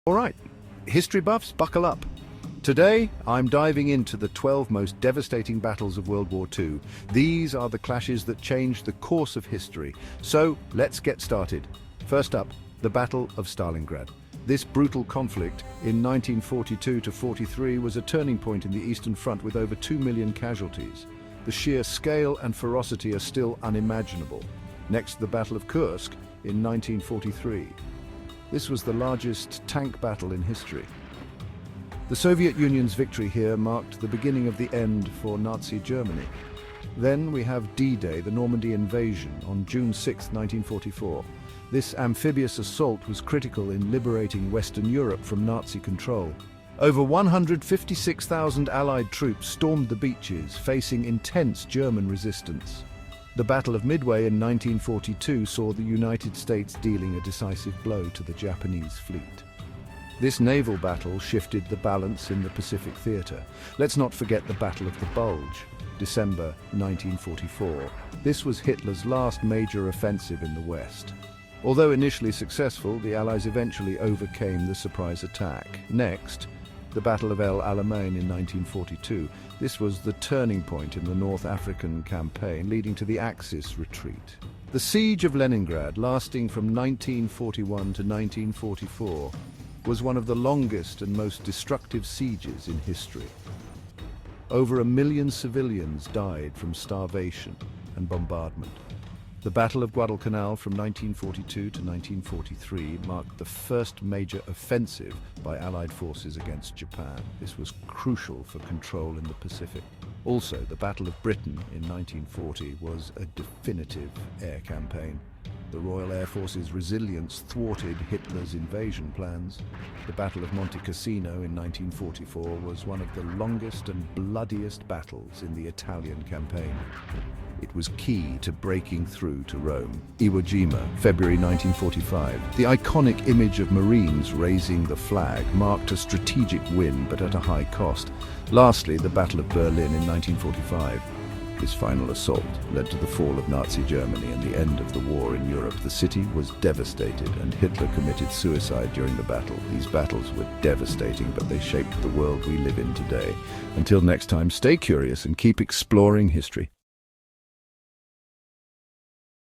All right, history buffs, buckle up. Today, I'm diving into the 12 most devastating battles of World War II. These are the clashes that changed the course of history. So, let's get started. First up, the Battle of Stalingrad. This brutal conflict in 1942-43 was a turning point in the Eastern Front with over 2 million casualties. The sheer scale and ferocity are still unimaginable. Next, the Battle of Kursk in 1943. This was the largest tank battle in history. The Soviet Union's victory here marked the beginning of the end for Nazi Germany. Then we have D-Day, the Normandy invasion, on June 6, 1944. This amphibious assault was critical in liberating Western Europe from Nazi control. Over 156,000 Allied troops stormed the beaches, facing intense German resistance. The Battle of Midway in 1942 saw the United States dealing a decisive blow to the Japanese fleet. This naval battle shifted the balance in the Pacific theater. Let's not forget the Battle of the Bulge, December 1944. This was Hitler's last major offensive in the West. Although initially successful, the Allies eventually overcame the surprise attack. Next, the Battle of El Alamein in 1942. This was the turning point in the North African campaign, leading to the Axis retreat. The Siege of Leningrad, lasting from 1941 to 1944, was one of the longest and most destructive sieges in history. Over 1 million civilians died from starvation and bombardment. The Battle of Guadalcanal from 1942 to 1943 marked the first major offensive by Allied forces against Japan. This was crucial for control in the Pacific. Also, the Battle of Britain in 1940 was a definitive air campaign. The Royal Air Force's resilience thwarted Hitler's invasion plans. The Battle of Monte Cassino in 1944 was one of the longest and bloodiest battles in the Italian campaign. It was key to breaking through to Rome. Iwo Jima, February 1945. The iconic image of Marines raising the flag marked a strategic win, but at a high cost. Lastly, the Battle of Berlin in 1945. This final assault led to the fall of Nazi Germany and the end of the war in Europe. The city was devastated, and Hitler committed suicide during the battle. These battles were devastating, but they shaped the world we live in today. Until next time, stay curious and keep exploring history.